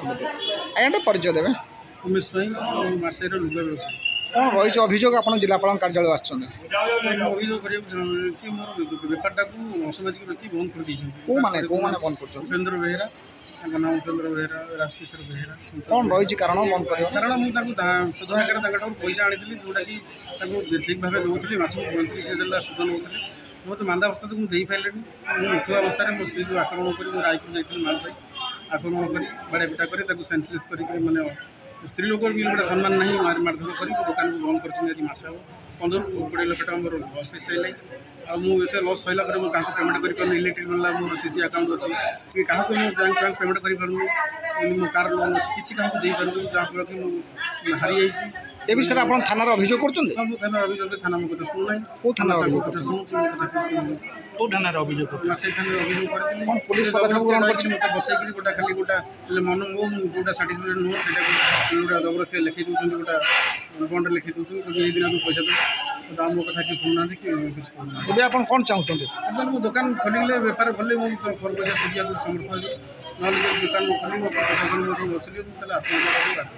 सुनते आज्ञा परिचय देवे उमेश स्वाई मार्सेर लुगा व्यवसाय कौन रही अभियोग आप जिलापाल कार्यालय आसुँच अभियोग कराई मोर बेपारटा को असामाजिक व्यक्ति बंद कर कौ मैंने बंद कर उपेन्द्र बेहेरा नाम उपेन्द्र बेहेरा राजकिशोर बेहेरा कौन रही कारण बंद कर कारण मुझे सुध आकार पैसा आनी जोटा कि ठीक भाव दूसरी मास 35 सुध नौ बहुत मांदावस्था तो मुझे पारे मुझे अवस्था मो स्त्री जो आक्रमण कर रायपुर जाती माल पाई आक्रमण कर बाड़ा पिटा कर सेन्सलेस कर स्त्री लोक भी गोटे सम्मान नहीं मारधर कर दुकान को बंद कर मस हम 15-20 लाख टाँग मोर लस हो सारे आते लस होगा मुझे पेमेंट कर इलेक्ट्रिक वाला मोर सीसी अकाउंट अच्छी कि क्या बैंक पेमेंट कर मो कार लोन अच्छी किसी क्या दे पारूँ जहाँफल कि मुझे हारी जाइए ए विषय आप थाना अभियोग कर थाना अभियोग थाना मो कथा शुणुना कौ थाना कथा शुणुची मो कथा कौ थाना अभियोग से थाना अभियोग कर पुलिस पदक्षेप ग्रहण कर मत बसैक गोटा खाली गोटा मन जोटा साटिस्फैक्ट नुह से गोटा जबरदस्ती लिखी दूसरी गोटा बंड लिखी दूसरी ये दिन पैसा दे तो मो कथा कि शुणुना कि अब आप कौन चाहते बर्तमान मो दुकान खोलिले बेपार खोलिले मुझे पैसा सुझा समर्थ हेल्ली ना दुकान खोली प्रशासन बसली आत्महत्या